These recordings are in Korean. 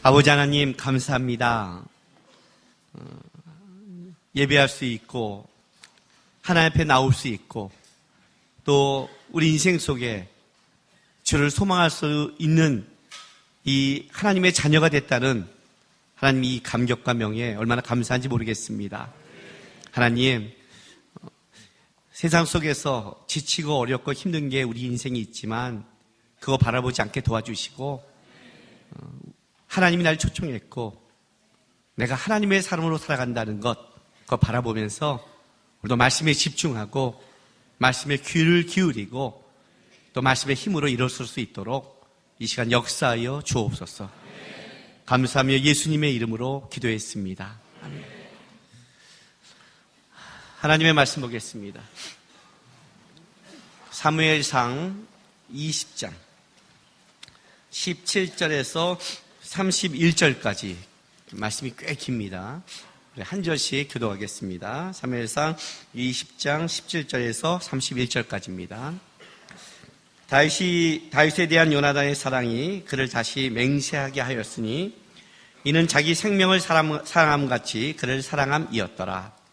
아버지 하나님 감사합니다. 예배할 수 있고 하나님 앞에 나올 수 있고 또 우리 인생 속에 주를 소망할 수 있는 이 하나님의 자녀가 됐다는 하나님 이 감격과 명예 얼마나 감사한지 모르겠습니다. 하나님, 세상 속에서 지치고 어렵고 힘든 게 우리 인생이 있지만 그거 바라보지 않게 도와주시고 하나님이 날 초청했고 내가 하나님의 사람으로 살아간다는 것 그거 바라보면서 우리도 말씀에 집중하고 말씀에 귀를 기울이고 또 말씀의 힘으로 일어설 수 있도록 이 시간 역사하여 주옵소서. 감사하며 예수님의 이름으로 기도했습니다. 아멘. 하나님의 말씀 보겠습니다. 사무엘상 20장 17절에서 31절까지 말씀이 꽤 깁니다. 한 절씩 교도하겠습니다. 사무엘상 20장 17절에서 31절까지입니다. 다윗에 대한 요나단의 사랑이 그를 다시 맹세하게 하였으니 이는 자기 생명을 사랑함같이 그를 사랑함이었더라.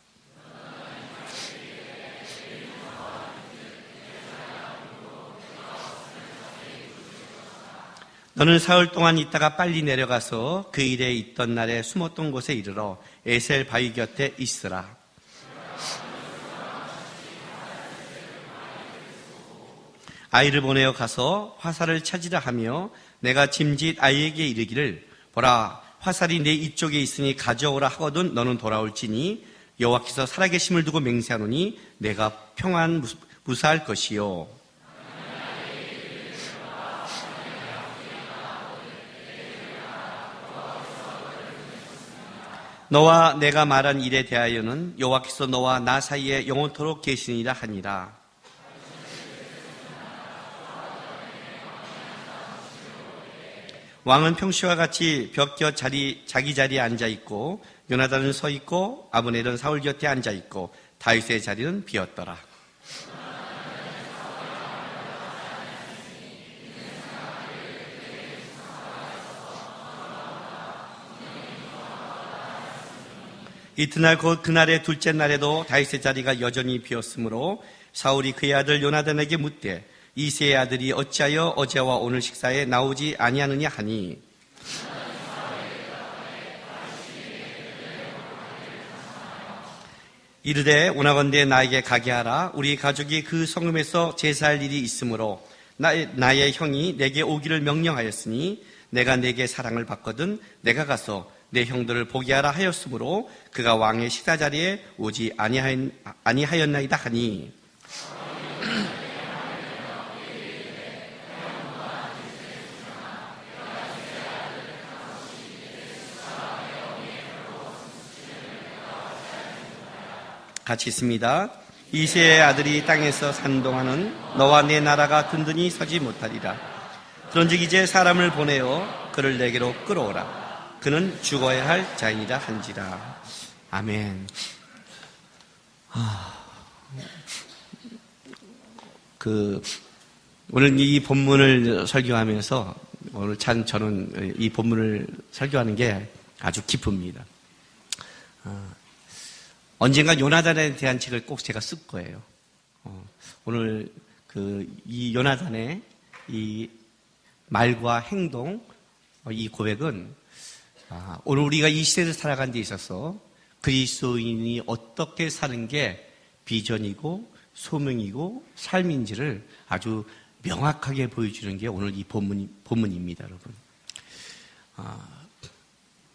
너는 사흘 동안 있다가 빨리 내려가서 그 일에 있던 날에 숨었던 곳에 이르러 에셀 바위 곁에 있으라. 아이를 보내어 가서 화살을 찾으라 하며 내가 짐짓 아이에게 이르기를 보라 화살이 내 이쪽에 있으니 가져오라 하거든 너는 돌아올지니 여호와께서 살아계심을 두고 맹세하노니 내가 평안 무사할 것이요. 너와 내가 말한 일에 대하여는 여호와께서 너와 나 사이에 영원토록 계시니라 하니라. 왕은 평시와 같이 벽 곁 자기 자리에 앉아있고 요나단은 서있고 아브넬은 사울 곁에 앉아있고 다윗의 자리는 비었더라. 이튿날 곧 그날의 둘째 날에도 다윗의 자리가 여전히 비었으므로 사울이 그의 아들 요나단에게 묻되 이새의 아들이 어찌하여 어제와 오늘 식사에 나오지 아니하느냐 하니 이르되 오나건대 나에게 가게 하라. 우리 가족이 그 성읍에서 제사할 일이 있으므로 나의 형이 내게 오기를 명령하였으니 내가 내게 사랑을 받거든 내가 가서 내 형들을 보게 하라 하였으므로 그가 왕의 식사 자리에 오지 아니하였나이다 하니 같이 있습니다. 이새의 아들이 땅에서 산동하는 너와 내 나라가 든든히 서지 못하리라. 그런즉 이제 사람을 보내어 그를 내게로 끌어오라. 그는 죽어야 할 자인이라 한지라. 아멘. 오늘 이 본문을 설교하면서 오늘 참 저는 이 본문을 설교하는 게 아주 기쁩니다. 언젠가 요나단에 대한 책을 꼭 제가 쓸 거예요. 오늘 이 요나단의 이 말과 행동, 이 고백은 오늘 우리가 이 시대를 살아가는 데 있어서 그리스도인이 어떻게 사는 게 비전이고 소명이고 삶인지를 아주 명확하게 보여주는 게 오늘 이 본문입니다, 여러분.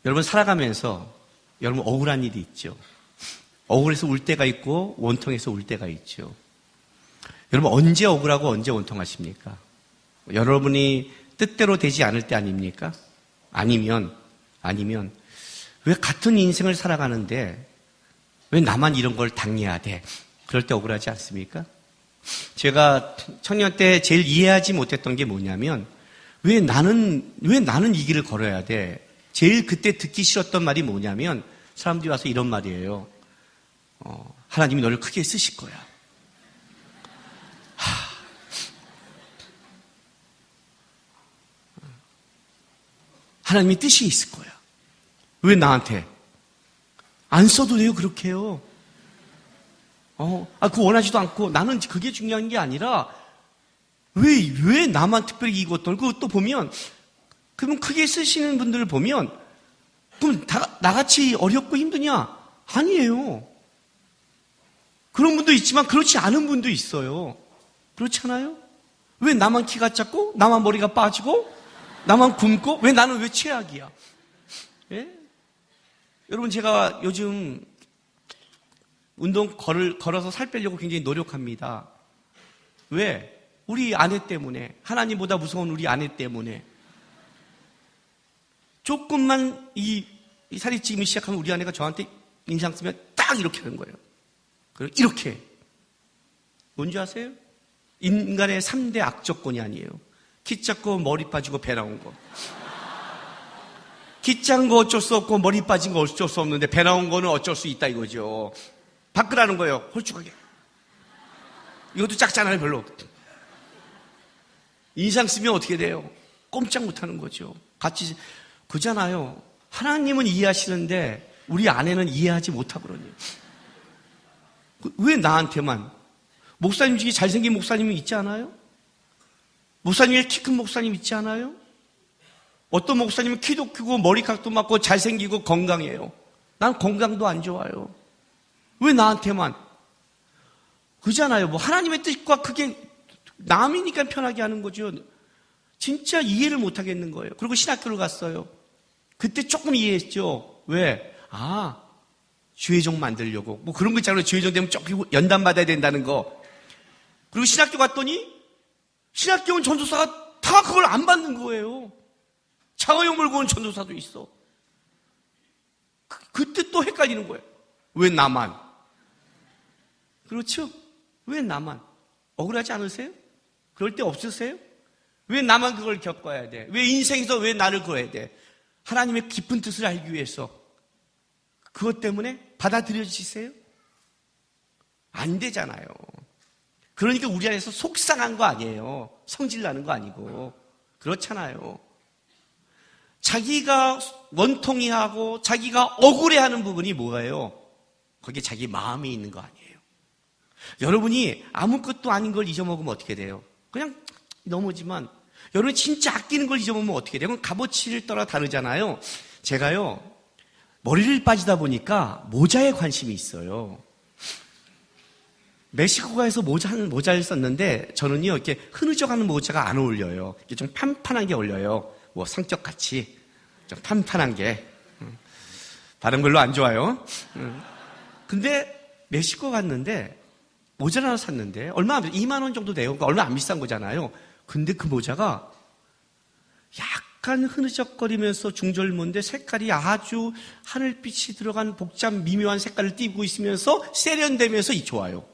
여러분 살아가면서 여러분 억울한 일이 있죠. 억울해서 울 때가 있고 원통해서 울 때가 있죠. 여러분 언제 억울하고 언제 원통하십니까? 여러분이 뜻대로 되지 않을 때 아닙니까? 아니면 왜 같은 인생을 살아가는데 왜 나만 이런 걸 당해야 돼? 그럴 때 억울하지 않습니까? 제가 청년 때 제일 이해하지 못했던 게 뭐냐면 왜 나는 이 길을 걸어야 돼? 제일 그때 듣기 싫었던 말이 뭐냐면 사람들이 와서 이런 말이에요. 하나님이 너를 크게 쓰실 거야. 하나님의 뜻이 있을 거야. 왜 나한테? 안 써도 돼요, 그렇게요. 그거 원하지도 않고 나는 그게 중요한 게 아니라 왜 나만 특별히 이것 떨고 또 보면 그러면 크게 쓰시는 분들을 보면 그럼 나같이 어렵고 힘드냐? 아니에요. 그런 분도 있지만 그렇지 않은 분도 있어요. 그렇잖아요? 왜 나만 키가 작고 나만 머리가 빠지고 나만 굶고 왜 나는 왜 최악이야? 예? 여러분 제가 요즘 운동 걸어서 살 빼려고 굉장히 노력합니다. 왜? 우리 아내 때문에, 하나님보다 무서운 우리 아내 때문에. 조금만 이 살이 찌기 시작하면 우리 아내가 저한테 인상 쓰면 딱 이렇게 하는 거예요. 그리고 이렇게. 뭔지 아세요? 인간의 3대 악조건이 아니에요. 키 작고 머리 빠지고 배 나온 거. 키 작은 거 어쩔 수 없고 머리 빠진 거 어쩔 수 없는데 배 나온 거는 어쩔 수 있다 이거죠. 바꾸라는 거예요. 홀쭉하게. 이것도 작잖아요, 별로. 인상 쓰면 어떻게 돼요? 꼼짝 못하는 거죠. 같이 그잖아요. 하나님은 이해하시는데 우리 아내는 이해하지 못하고 그러네요. 왜 나한테만? 목사님 중에 잘생긴 목사님이 있지 않아요? 목사님 중에 키 큰 목사님 있지 않아요? 어떤 목사님은 키도 크고 머리카락도 많고 잘생기고 건강해요. 난 건강도 안 좋아요. 왜 나한테만? 그잖아요. 뭐 하나님의 뜻과 그게 남이니까 편하게 하는 거죠. 진짜 이해를 못 하겠는 거예요. 그리고 신학교를 갔어요. 그때 조금 이해했죠. 왜? 주의종 만들려고. 뭐 그런 거 있잖아요. 주의종 되면 조금 연단 받아야 된다는 거. 그리고 신학교 갔더니 신학교 온 전도사가 다 그걸 안 받는 거예요. 장어용 몰고 온 전도사도 있어. 그때 또 헷갈리는 거예요. 왜 나만? 그렇죠? 왜 나만? 억울하지 않으세요? 그럴 때 없으세요? 왜 나만 그걸 겪어야 돼? 왜 인생에서 왜 나를 그어야 돼? 하나님의 깊은 뜻을 알기 위해서 그것 때문에 받아들여지세요? 안 되잖아요. 그러니까 우리 안에서 속상한 거 아니에요. 성질나는 거 아니고. 그렇잖아요. 자기가 원통이하고 자기가 억울해하는 부분이 뭐예요? 거기에 자기 마음이 있는 거 아니에요. 여러분이 아무것도 아닌 걸 잊어먹으면 어떻게 돼요? 그냥 넘어지만 여러분이 진짜 아끼는 걸 잊어먹으면 어떻게 돼요? 그건 값어치를 따라 다르잖아요. 제가요 머리를 빠지다 보니까 모자에 관심이 있어요. 멕시코 가서 모자를 썼는데 저는요 이렇게 흐느져가는 모자가 안 어울려요. 이게 좀 판판한 게 어울려요. 뭐 성격같이 좀 판판한 게. 발음 별로 안 좋아요. 근데 멕시코 갔는데 모자를 하나 샀는데 얼마 안 돼요. 2만 원 정도 돼요. 그러니까 얼마 안 비싼 거잖아요. 근데 그 모자가 약간 흐느적거리면서 중절모인데 색깔이 아주 하늘빛이 들어간 복잡 미묘한 색깔을 띠고 있으면서 세련되면서 좋아요.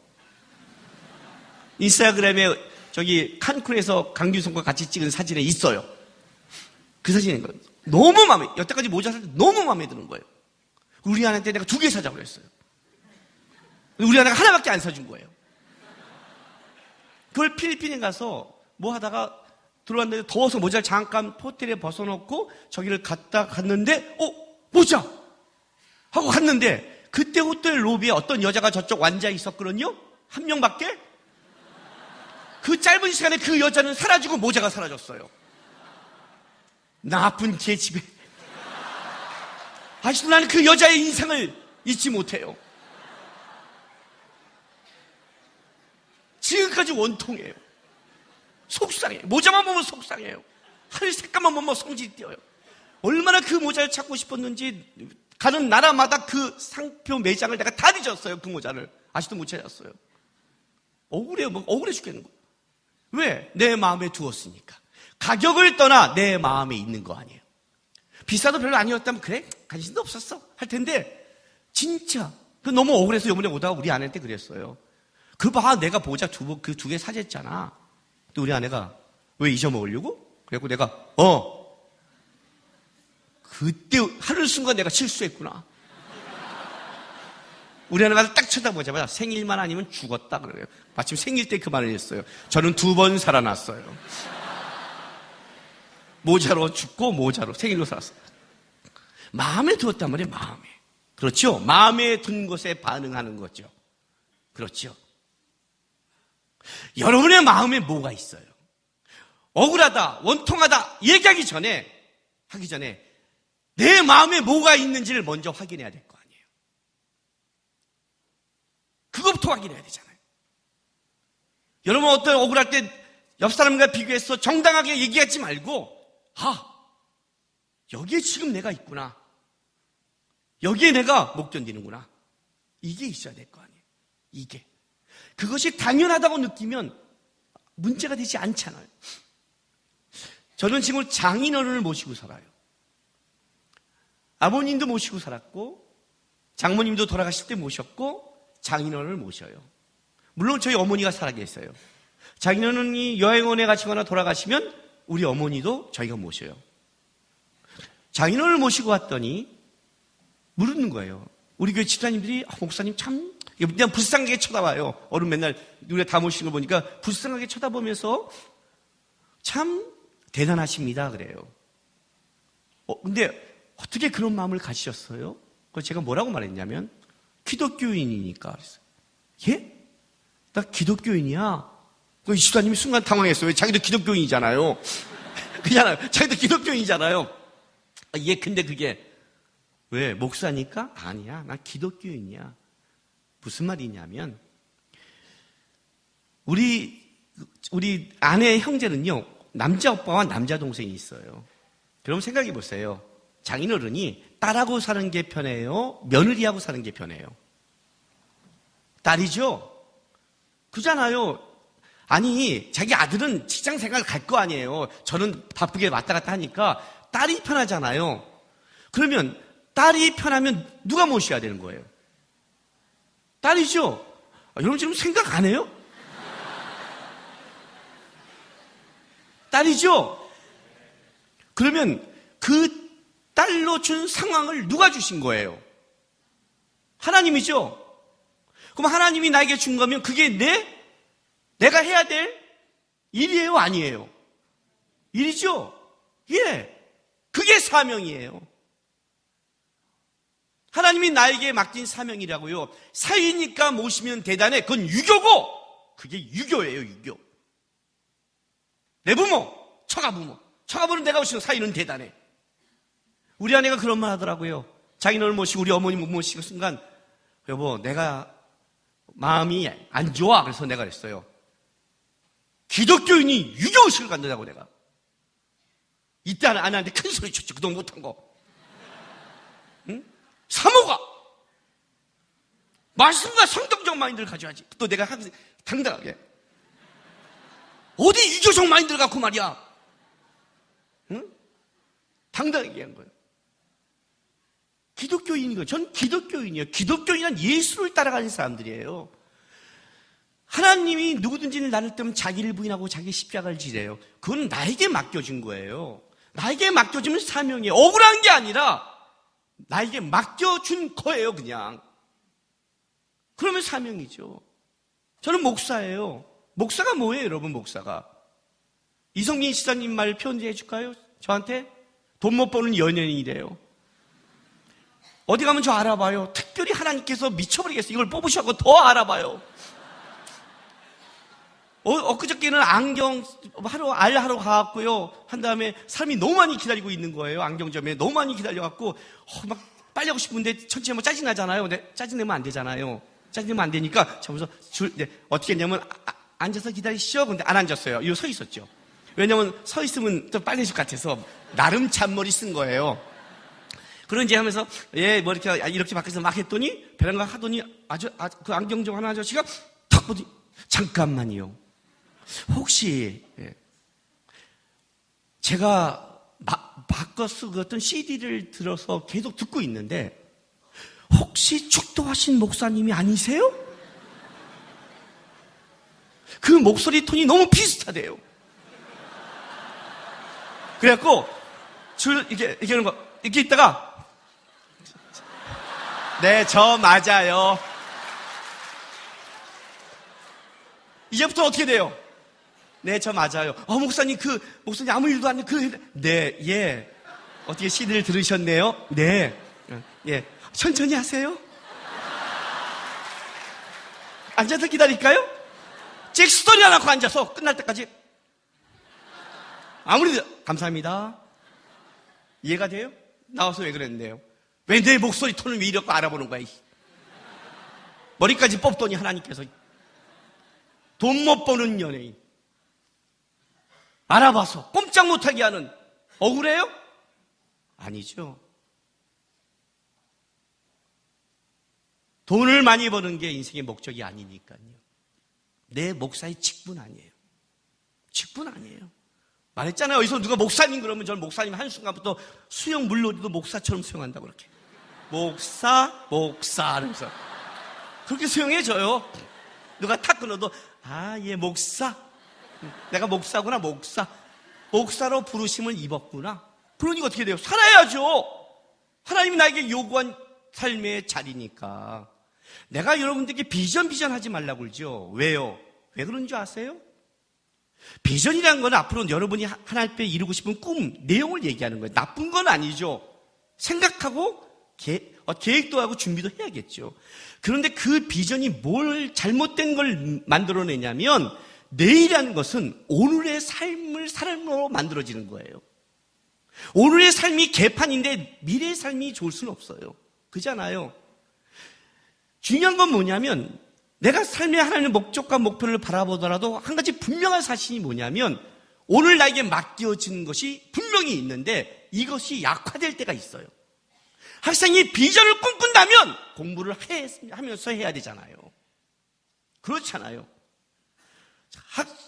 인스타그램에 저기 칸쿤에서 강규성과 같이 찍은 사진에 있어요. 그 사진인 거예요. 너무 마음에, 여태까지 모자 살 때 너무 마음에 드는 거예요. 우리 아내한테 내가 2개 사자고 그랬어요. 우리 아내가 하나밖에 안 사준 거예요. 그걸 필리핀에 가서 뭐 하다가 들어왔는데 더워서 모자를 잠깐 호텔에 벗어놓고 저기를 갔는데 모자! 하고 갔는데 그때 호텔 로비에 어떤 여자가 저쪽 앉아 있었거든요. 한 명밖에? 그 짧은 시간에 그 여자는 사라지고 모자가 사라졌어요. 나쁜 계집애. 아직도 나는 그 여자의 인상을 잊지 못해요. 지금까지 원통해요. 속상해요. 모자만 보면 속상해요. 하늘 색깔만 보면 성질이 뛰어요. 얼마나 그 모자를 찾고 싶었는지 가는 나라마다 그 상표 매장을 내가 다 뒤졌어요. 그 모자를. 아직도 못 찾았어요. 억울해요. 억울해 죽겠는 거예요. 왜? 내 마음에 두었으니까. 가격을 떠나 내 마음에 있는 거 아니에요. 비싸도 별로 아니었다면 그래? 관심도 없었어. 할 텐데 진짜 너무 억울해서 요번에 오다가 우리 아내한테 그랬어요. 내가 모자 두 개 사줬잖아. 또 우리 아내가 왜 잊어먹으려고? 그래갖고 내가 그때 하루 순간 내가 실수했구나. 우리 아내가 딱 쳐다보자마자 생일만 아니면 죽었다 그래요. 마침 생일 때 그 말을 했어요. 저는 2번 살아났어요. 모자로 죽고 모자로 생일로 살았어요. 마음에 두었단 말이에요. 마음에. 그렇죠? 마음에 둔 것에 반응하는 거죠. 그렇죠? 여러분의 마음에 뭐가 있어요? 억울하다, 원통하다 얘기하기 전에, 하기 전에 내 마음에 뭐가 있는지를 먼저 확인해야 될 거 아니에요. 그것부터 확인해야 되잖아요. 여러분 어떤 억울할 때 옆 사람과 비교해서 정당하게 얘기하지 말고, 여기에 지금 내가 있구나. 여기에 내가 못 견디는구나. 이게 있어야 될 거 아니에요. 이게. 그것이 당연하다고 느끼면 문제가 되지 않잖아요. 저는 지금 장인어른을 모시고 살아요. 아버님도 모시고 살았고, 장모님도 돌아가실 때 모셨고, 장인어른을 모셔요. 물론 저희 어머니가 살아계세요. 장인어른이 여행원에 가시거나 돌아가시면 우리 어머니도 저희가 모셔요. 장인어른을 모시고 왔더니 물는 거예요. 우리 교회 집사님들이 목사님 참 그냥 불쌍하게 쳐다봐요. 어른 맨날 우리가 다 모시는 걸 보니까 불쌍하게 쳐다보면서 참 대단하십니다 그래요. 근데 어떻게 그런 마음을 가지셨어요? 그래서 제가 뭐라고 말했냐면 기독교인이니까 그랬어요. 예? 나 기독교인이야? 그 집사님이 순간 당황했어요. 자기도 기독교인이잖아요. 그잖아요. 자기도 기독교인이잖아요. 예, 근데 그게 왜? 목사니까? 아니야. 나 기독교인이야. 무슨 말이냐면 우리 아내의 형제는요, 남자 오빠와 남자 동생이 있어요. 그럼 생각해 보세요. 장인어른이 딸하고 사는 게 편해요? 며느리하고 사는 게 편해요? 딸이죠? 그잖아요. 아니, 자기 아들은 직장 생활 갈 거 아니에요. 저는 바쁘게 왔다 갔다 하니까 딸이 편하잖아요. 그러면 딸이 편하면 누가 모셔야 되는 거예요? 딸이죠? 여러분 지금 생각 안 해요? 딸이죠? 그러면 그 딸로 준 상황을 누가 주신 거예요? 하나님이죠? 그럼 하나님이 나에게 준 거면 그게 내가 해야 될 일이에요? 아니에요? 일이죠? 예. 그게 사명이에요. 하나님이 나에게 맡긴 사명이라고요. 사위니까 모시면 대단해. 그건 유교고, 그게 유교예요, 유교. 내 부모, 처가부모. 처가부는 내가 모시고 사위는 대단해. 우리 아내가 그런 말 하더라고요. 장인어른 모시고 우리 어머니 못 모시고 순간, 여보, 내가 마음이 안 좋아. 그래서 내가 그랬어요. 기독교인이 유교의식을 갖는다고 내가. 이때 아내한테 큰 소리 쳤죠. 그동안 못한 거. 응? 사모가 말씀과 성경적 마인드를 가져야지. 또 내가 항상 당당하게 어디 유교적 마인드를 갖고 말이야. 응? 당당하게 얘기한 거예요. 기독교인인 거예요. 전 기독교인이에요. 기독교인은 예수를 따라가는 사람들이에요. 하나님이 누구든지 나를 때면 자기를 부인하고 자기 십자가를 지래요. 그건 나에게 맡겨진 거예요. 나에게 맡겨주면 사명이에요. 억울한 게 아니라 나에게 맡겨준 거예요, 그냥. 그러면 사명이죠. 저는 목사예요. 목사가 뭐예요, 여러분, 목사가? 이성민 시사님 말 편지해 줄까요? 저한테? 돈 못 버는 연예인이래요. 어디 가면 저 알아봐요. 특별히 하나님께서 미쳐버리겠어요. 이걸 뽑으셔서 더 알아봐요. 엊그저께는 안경 하러 가갖고요. 한 다음에 사람이 너무 많이 기다리고 있는 거예요. 안경점에 너무 많이 기다려갖고, 막 빨리 하고 싶은데 천천히 하면 짜증나잖아요. 근데 짜증내면 안 되잖아요. 짜증내면 안 되니까, 저면서 어떻게 했냐면, 앉아서 기다리시죠? 근데 안 앉았어요. 이거 서 있었죠. 왜냐면 서 있으면 또 빨리 해줄 것 같아서, 나름 잔머리 쓴 거예요. 그런지 하면서, 예, 뭐 이렇게 밖에서 막 했더니, 베란가 하더니, 그 안경점 하는 아저씨가 탁 보더니, 잠깐만요. 혹시 제가 바꿔 쓰고 어떤 CD를 들어서 계속 듣고 있는데 혹시 축도하신 목사님이 아니세요? 그 목소리 톤이 너무 비슷하대요. 그래갖고 이렇게 하는 거 이렇게 있다가 네, 저 맞아요. 이제부터 어떻게 돼요? 네, 저 맞아요. 목사님, 목사님 아무 일도 안 해. 네, 예. 어떻게 CD를 들으셨네요? 네. 예. 천천히 하세요. 앉아서 기다릴까요? 잭스토리 안 하고 앉아서 끝날 때까지. 감사합니다. 이해가 돼요? 나와서 왜 그랬는데요? 왜 내 목소리 톤을 왜 이렇게 알아보는 거야? 머리까지 뽑더니 하나님께서 돈 못 버는 연예인 알아봐서 꼼짝 못하게 하는 억울해요? 아니죠. 돈을 많이 버는 게 인생의 목적이 아니니까요. 내 목사의 직분 아니에요. 직분 아니에요. 말했잖아요. 어디서 누가 목사님 그러면 저는 목사님 한순간부터 수영 물놀이도 목사처럼 수영한다고 그렇게. 목사 하면서 그렇게 수영해줘요. 누가 탁 끊어도 예 목사. 내가 목사구나. 목사로 부르심을 입었구나. 그러니까 어떻게 돼요? 살아야죠. 하나님이 나에게 요구한 삶의 자리니까. 내가 여러분들께 비전 하지 말라고 그러죠. 왜요? 왜 그런 줄 아세요? 비전이라는 건 앞으로 여러분이 하나님 앞에 이루고 싶은 꿈, 내용을 얘기하는 거예요. 나쁜 건 아니죠. 생각하고 계획도 하고 준비도 해야겠죠. 그런데 그 비전이 뭘 잘못된 걸 만들어내냐면 내일이라는 것은 오늘의 삶으로 만들어지는 거예요. 오늘의 삶이 개판인데 미래의 삶이 좋을 수는 없어요. 그잖아요. 중요한 건 뭐냐면 내가 삶의 하나님의 목적과 목표를 바라보더라도 한 가지 분명한 사실이 뭐냐면 오늘 나에게 맡겨진 것이 분명히 있는데 이것이 약화될 때가 있어요. 학생이 비전을 꿈꾼다면 공부를 하면서 해야 되잖아요. 그렇잖아요.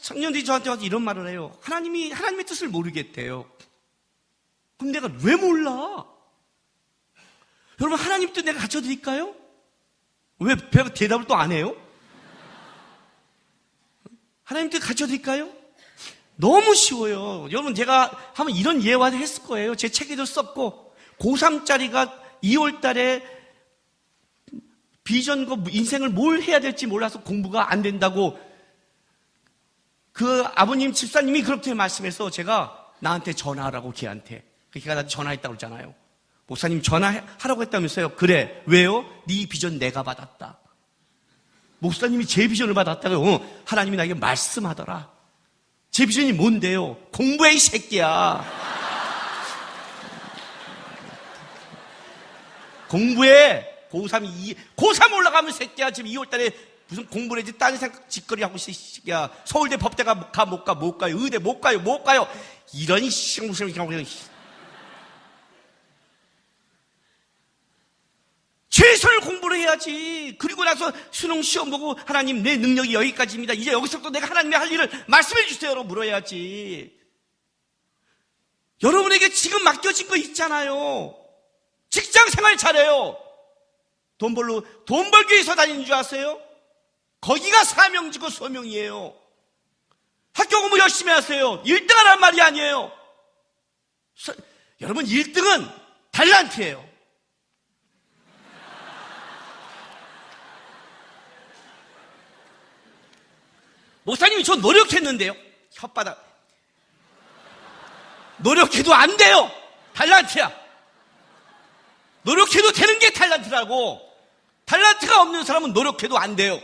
청년들이 저한테 와서 이런 말을 해요. 하나님의 뜻을 모르겠대요. 그럼 내가 왜 몰라? 여러분, 하나님 뜻 내가 가르쳐드릴까요? 왜 배가 대답을 또 안 해요? 하나님 뜻 가르쳐드릴까요? 너무 쉬워요. 여러분, 제가 한번 이런 예화를 했을 거예요. 제 책에도 썼고 고3짜리가 2월 달에 비전과 인생을 뭘 해야 될지 몰라서 공부가 안 된다고 그 아버님 집사님이 그렇게 말씀해서 제가 나한테 전화하라고 걔한테 걔가 나한테 전화했다고 그러잖아요. 목사님 전화하라고 했다면서요. 그래. 왜요? 네 비전 내가 받았다. 목사님이 제 비전을 받았다고요. 하나님이 나에게 말씀하더라. 제 비전이 뭔데요? 공부해 이 새끼야. 공부해. 고3 올라가면 새끼야. 지금 2월달에 무슨 공부를 해야지 딴 생각 짓거리 하고 있어. 새끼야. 서울대 법대가 못 가요. 의대 못 가요. 이런 무슨 최선을 공부를 해야지. 그리고 나서 수능 시험 보고 하나님 내 능력이 여기까지입니다. 이제 여기서부터 내가 하나님의 할 일을 말씀해 주세요라고 물어야지. 여러분에게 지금 맡겨진 거 있잖아요. 직장 생활 잘해요. 돈 벌기 위해서 다니는 줄 아세요? 거기가 사명지고 소명이에요. 학교 공부 열심히 하세요. 1등 하란 말이 아니에요. 여러분 1등은 달란트예요. 목사님이 저 노력했는데요. 혓바닥. 노력해도 안 돼요. 달란트야. 노력해도 되는 게 달란트라고. 달란트가 없는 사람은 노력해도 안 돼요.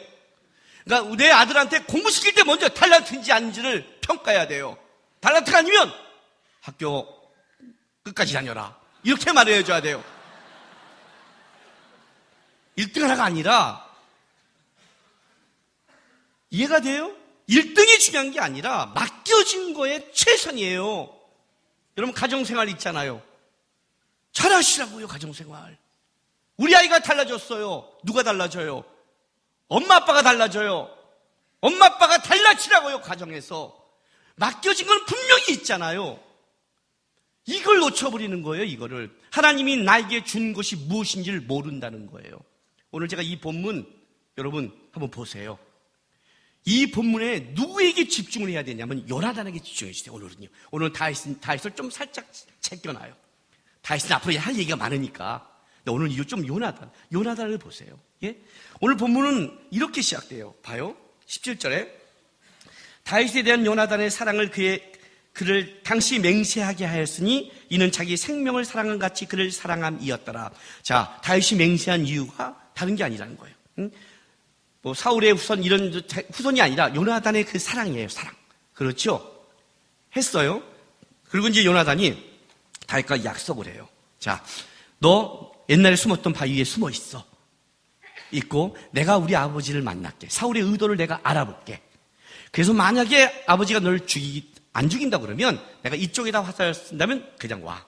그러니까 내 아들한테 공부시킬 때 먼저 달란트인지 아닌지를 평가해야 돼요. 달란트가 아니면 학교 끝까지 다녀라. 이렇게 말해줘야 돼요. 1등 하나가 아니라 이해가 돼요? 1등이 중요한 게 아니라 맡겨진 거에 최선이에요. 여러분 가정생활 있잖아요. 잘하시라고요. 가정생활. 우리 아이가 달라졌어요. 누가 달라져요? 엄마 아빠가 달라져요. 엄마 아빠가 달라지라고요. 가정에서 맡겨진 건 분명히 있잖아요. 이걸 놓쳐버리는 거예요. 이거를 하나님이 나에게 준 것이 무엇인지를 모른다는 거예요. 오늘 제가 이 본문 여러분 한번 보세요. 이 본문에 누구에게 집중을 해야 되냐면 요나단에게 집중해 주세요. 오늘은 다윗을 좀 살짝 챙겨놔요. 다윗은 앞으로 할 얘기가 많으니까. 근데 오늘 이거 좀 요나단을 보세요. 예? 오늘 본문은 이렇게 시작돼요. 봐요. 17절에 다윗에 대한 요나단의 사랑을 그를 당시 맹세하게 하였으니 이는 자기 생명을 사랑한 같이 그를 사랑함이었더라. 자, 다윗이 맹세한 이유가 다른 게 아니라는 거예요. 뭐 사울의 후손 이런 후손이 아니라 요나단의 그 사랑이에요. 사랑. 그렇죠? 했어요. 그리고 이제 요나단이 다윗과 약속을 해요. 자, 너 옛날에 숨었던 바위 위에 숨어 있고 내가 우리 아버지를 만날게. 사울의 의도를 내가 알아볼게. 그래서 만약에 아버지가 너를 안 죽인다 그러면 내가 이쪽에다 화살을 쓴다면 그냥 와.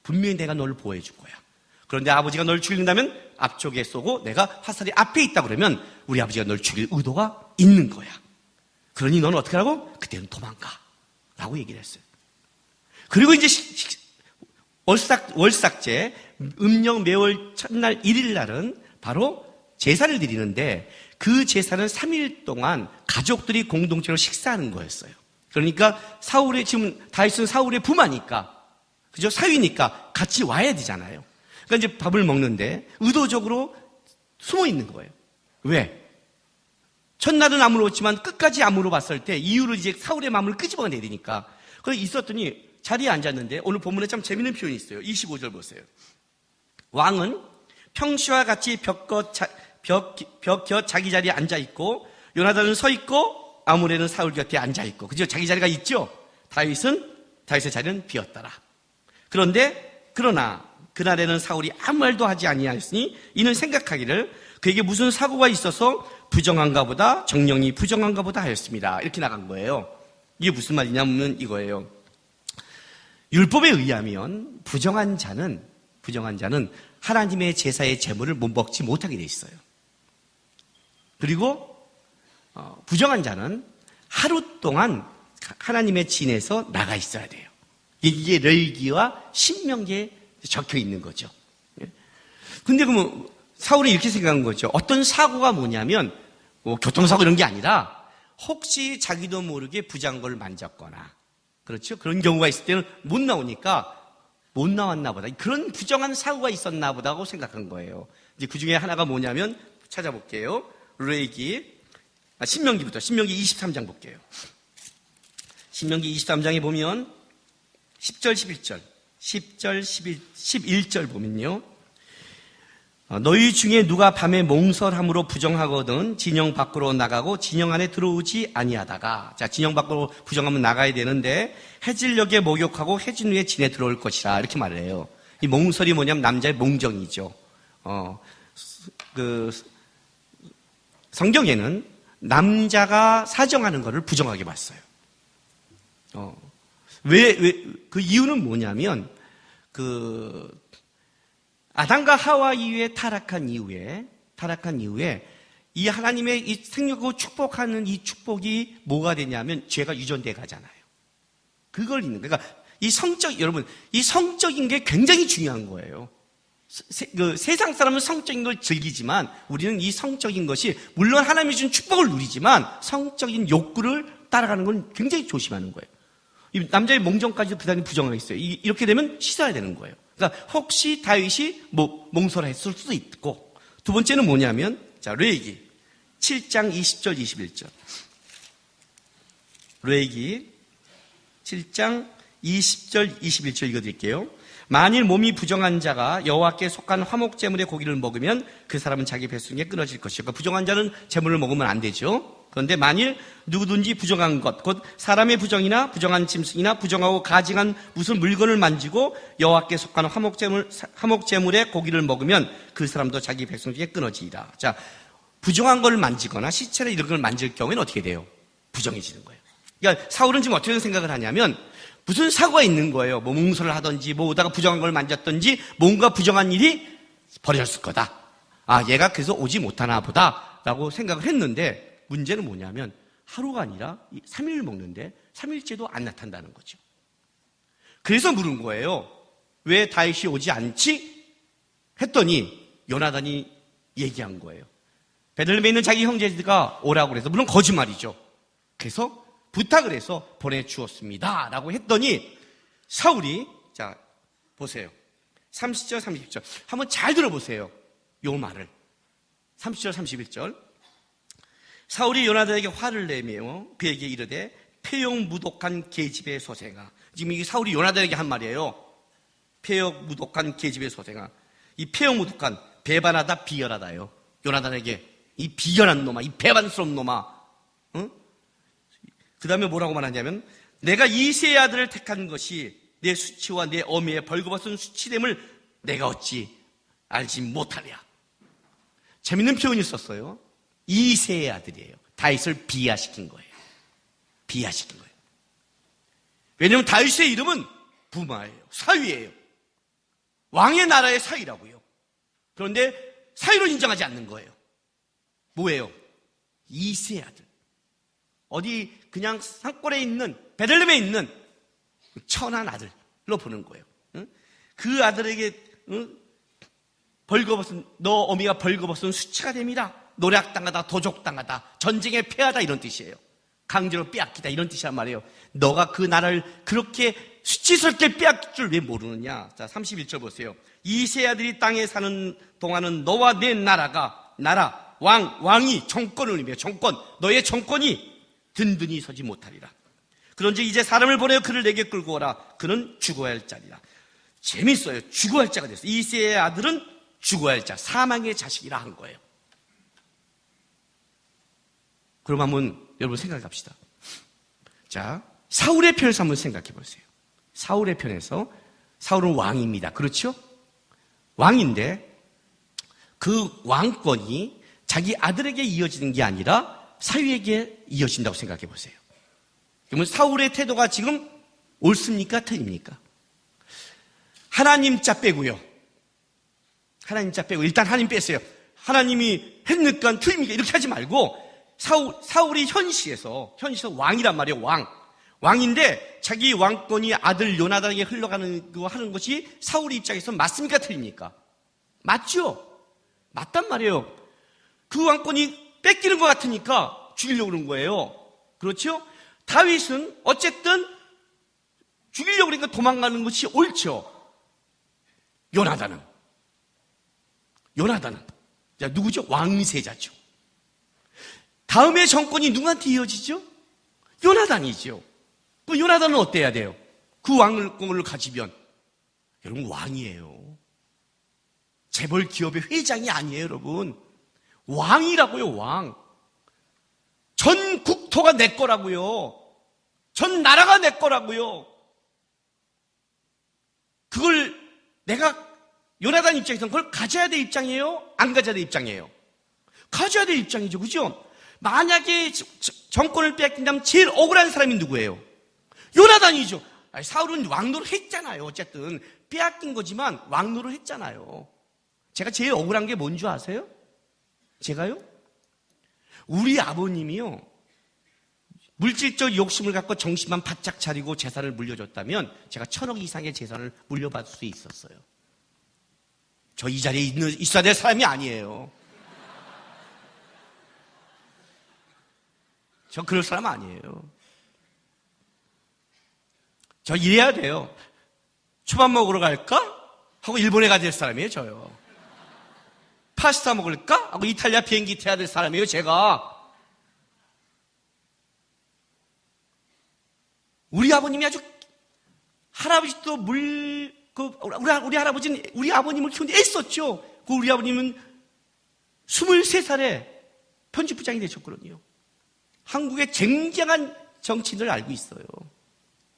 분명히 내가 너를 보호해 줄 거야. 그런데 아버지가 너를 죽인다면 앞쪽에 쏘고 내가 화살이 앞에 있다 그러면 우리 아버지가 너를 죽일 의도가 있는 거야. 그러니 너는 어떻게 하라고? 그때는 도망가. 라고 얘기를 했어요. 그리고 이제 월삭제, 음력 매월 첫날 1일 날은 바로 제사를 드리는데 그 제사는 3일 동안 가족들이 공동체로 식사하는 거였어요. 그러니까 지금 다윗은 사울의 부마니까, 그죠? 사위니까 같이 와야 되잖아요. 그러니까 이제 밥을 먹는데 의도적으로 숨어 있는 거예요. 왜? 첫날은 안 물어봤지만 끝까지 안 물어봤을 때 이유를 이제 사울의 마음을 끄집어내야 되니까. 그래서 있었더니 자리에 앉았는데 오늘 본문에 참 재밌는 표현이 있어요. 25절 보세요. 왕은 평시와 같이 벽 곁 자기 자리에 앉아있고 요나단은 서 있고 아므레는 사울 곁에 앉아있고, 그죠? 자기 자리가 있죠? 다윗의 자리는 비었더라. 그러나 그날에는 사울이 아무 말도 하지 아니하였으니 이는 생각하기를 그에게 무슨 사고가 있어서 부정한가 보다, 정령이 부정한가 보다 하였습니다. 이렇게 나간 거예요. 이게 무슨 말이냐면 이거예요. 율법에 의하면 부정한 자는 하나님의 제사의 제물을 먹지 못하게 돼 있어요. 그리고 부정한 자는 하루 동안 하나님의 진에서 나가 있어야 돼요. 이게 레위기와 신명기에 적혀 있는 거죠. 근데 그러면 사울이 이렇게 생각한 거죠. 어떤 사고가 뭐냐면 교통사고 이런 게 아니라 혹시 자기도 모르게 부정한 걸 만졌거나, 그렇죠? 그런 경우가 있을 때는 못 나왔나 보다. 그런 부정한 사고가 있었나 보다고 생각한 거예요. 이제 그 중에 하나가 뭐냐면 찾아볼게요. 신명기부터, 신명기 23장 볼게요. 신명기 23장에 보면 10절, 11절 보면요. 너희 중에 누가 밤에 몽설함으로 부정하거든 진영 밖으로 나가고 진영 안에 들어오지 아니하다가, 자, 진영 밖으로 부정하면 나가야 되는데 해질녘에 목욕하고 해진 후에 진에 들어올 것이라, 이렇게 말해요. 이 몽설이 뭐냐면 남자의 몽정이죠. 성경에는 남자가 사정하는 것을 부정하게 봤어요. 그 이유는 뭐냐면, 아담과 하와 이후에 타락한 이후에 이 하나님의 이 생육하고 축복하는 이 축복이 뭐가 되냐면 죄가 유전돼 가잖아요. 그걸 있는 거예요. 그러니까 여러분, 이 성적인 게 굉장히 중요한 거예요. 세상 사람은 성적인 걸 즐기지만 우리는 이 성적인 것이 물론 하나님이 준 축복을 누리지만 성적인 욕구를 따라가는 건 굉장히 조심하는 거예요. 이 남자의 몽정까지도 그 다음에 부정하겠어요. 이렇게 되면 씻어야 되는 거예요. 그러니까 혹시 다윗이 몽설했을 수도 있고, 두 번째는 뭐냐면, 자, 레위기 7장 20절 21절. 레위기 7장 20절 21절 읽어드릴게요. 만일 몸이 부정한 자가 여호와께 속한 화목 제물의 고기를 먹으면 그 사람은 자기 뱃속에 끊어질 것이요. 그러니까 부정한 자는 제물을 먹으면 안 되죠. 그런데 만일 누구든지 부정한 것, 곧 사람의 부정이나 부정한 짐승이나 부정하고 가증한 무슨 물건을 만지고 여호와께 속한 화목 제물의 고기를 먹으면 그 사람도 자기 백성 중에 끊어지리라. 자, 부정한 걸 만지거나 시체나 이런 걸 만질 경우에는 어떻게 돼요? 부정해지는 거예요. 그러니까 사울은 지금 어떻게 생각을 하냐면 무슨 사고가 있는 거예요. 몽설을 하든지 오다가 부정한 걸 만졌든지 뭔가 부정한 일이 벌어졌을 거다. 얘가 그래서 오지 못하나 보다라고 생각을 했는데, 문제는 뭐냐면 하루가 아니라 3일을 먹는데 3일째도 안 나타난다는 거죠. 그래서 물은 거예요. 왜 다윗이 오지 않지? 했더니 요나단이 얘기한 거예요. 베들레헴에 있는 자기 형제들과 오라고 그래서, 물론 거짓말이죠. 그래서 부탁을 해서 보내주었습니다 라고 했더니 사울이, 자 보세요, 30절 30절 한번 잘 들어보세요. 요 말을 30절 31절 사울이 요나단에게 화를 내며 그에게 이르되 폐역무독한 계집의 소생아. 지금 이 사울이 요나단에게 한 말이에요. 폐역무독한 계집의 소생아. 이 폐역무독한, 배반하다 비열하다요. 요나단에게 이 비열한 놈아, 이 배반스러운 놈아. 응? 그 다음에 뭐라고 말하냐면 내가 이새의 아들을 택한 것이 내 수치와 내 어미의 벌거벗은 수치됨을 내가 어찌 알지 못하랴. 재밌는 표현이 썼어요. 이새의 아들이에요. 다윗을 비하시킨 거예요. 비하시킨 거예요. 왜냐하면 다윗의 이름은 부마예요. 사위예요. 왕의 나라의 사위라고요. 그런데 사위로 인정하지 않는 거예요. 뭐예요? 이새의 아들. 어디 그냥 산골에 있는, 베들레헴에 있는 천한 아들로 보는 거예요. 응? 그 아들에게 벌거벗은, 너 어미가 벌거벗은 수치가 됩니다. 노략당하다, 도적당하다, 전쟁에 패하다 이런 뜻이에요. 강제로 빼앗기다 이런 뜻이란 말이에요. 너가 그 나라를 그렇게 수치스럽게 빼앗길 줄 왜 모르느냐. 자, 31절 보세요. 이새 아들이 땅에 사는 동안은 너와 내 나라가, 나라, 왕이 정권을 의미해요. 정권, 너의 정권이 든든히 서지 못하리라. 그런지 이제 사람을 보내어 그를 내게 끌고 오라. 그는 죽어야 할 자리라. 재밌어요. 죽어야 할 자가 됐어요. 이새의 아들은 죽어야 할 자, 사망의 자식이라 한 거예요. 그럼 한번 여러분 생각해 갑시다. 자, 사울의 편에서 한번 생각해 보세요. 사울의 편에서, 사울은 왕입니다. 그렇죠? 왕인데 그 왕권이 자기 아들에게 이어지는 게 아니라 사위에게 이어진다고 생각해 보세요. 그러면 사울의 태도가 지금 옳습니까? 틀립니까? 하나님 자 빼고요. 하나님 자 빼고 일단 하나님 뺐어요. 하나님이 했니까 틀립니까? 이렇게 하지 말고 사울이 현시에서 왕이란 말이에요. 왕인데 자기 왕권이 아들 요나단에게 흘러가는 거 하는 것이 사울의 입장에서 맞습니까? 틀립니까? 맞죠? 맞단 말이에요. 그 왕권이 뺏기는 것 같으니까 죽이려고 그런 거예요. 그렇죠? 다윗은 어쨌든 죽이려고 그러니까 도망가는 것이 옳죠. 요나단은 자, 누구죠? 왕세자죠. 다음에 정권이 누구한테 이어지죠? 요나단이죠. 그 요나단은 어때야 돼요? 그 왕권을 가지면 여러분 왕이에요. 재벌 기업의 회장이 아니에요, 여러분. 왕이라고요, 왕. 전 국토가 내 거라고요. 전 나라가 내 거라고요. 그걸 내가 요나단 입장에서는 그걸 가져야 될 입장이에요? 안 가져야 될 입장이에요? 가져야 될 입장이죠, 그죠? 만약에 정권을 빼앗긴다면 제일 억울한 사람이 누구예요? 요나단이죠. 사울은 왕노를 했잖아요. 어쨌든 빼앗긴 거지만 왕노를 했잖아요. 제가 제일 억울한 게 뭔 줄 아세요? 제가요? 우리 아버님이요, 물질적 욕심을 갖고 정신만 바짝 차리고 재산을 물려줬다면 제가 1,000억 이상의 재산을 물려받을 수 있었어요. 저 이 자리에 있어야 될 사람이 아니에요. 저 그럴 사람 아니에요. 저 이래야 돼요. 초밥 먹으러 갈까? 하고 일본에 가야 될 사람이에요, 저요. 파스타 먹을까? 하고 이탈리아 비행기 타야 될 사람이에요, 제가. 우리 아버님이 아주, 할아버지도 우리 할아버지는 우리 아버님을 키우는데 애썼죠. 우리 아버님은 23살에 편집부장이 되셨거든요. 한국의 쟁쟁한 정치인을 알고 있어요.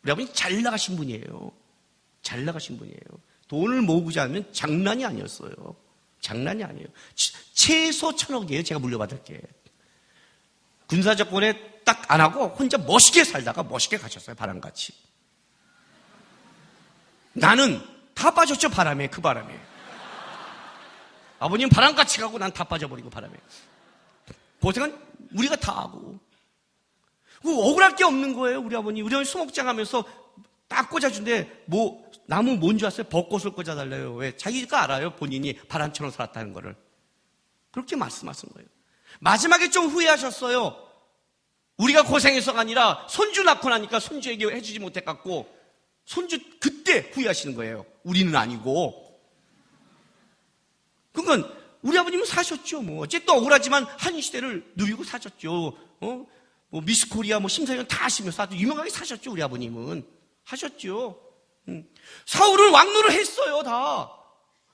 우리 아버님 잘 나가신 분이에요. 잘 나가신 분이에요. 돈을 모으고자 하면 장난이 아니었어요. 장난이 아니에요. 최소 1,000억이에요. 제가 물려받을 게. 군사정권에 딱 안 하고 혼자 멋있게 살다가 멋있게 가셨어요. 바람같이. 나는 다 빠졌죠. 바람에. 그 바람에. 아버님 바람같이 가고 난 다 빠져버리고 바람에. 고생은 우리가 다 하고. 억울할 게 없는 거예요. 우리 아버님 수목장 하면서 딱 꽂아준데 나무 뭔 줄 아세요? 벚꽃을 꽂아달래요. 왜? 자기가 알아요. 본인이 바람처럼 살았다는 거를. 그렇게 말씀하신 거예요. 마지막에 좀 후회하셨어요. 우리가 고생해서가 아니라 손주 낳고 나니까 손주에게 해주지 못해갖고 손주 그때 후회하시는 거예요. 우리는 아니고. 그러니까 우리 아버님은 사셨죠. 뭐 어쨌든 억울하지만 한 시대를 누리고 사셨죠. 뭐 미스 코리아 뭐 심사위원 다 하시면서 아주 유명하게 사셨죠. 우리 아버님은 하셨죠. 사울은 왕노를 했어요. 다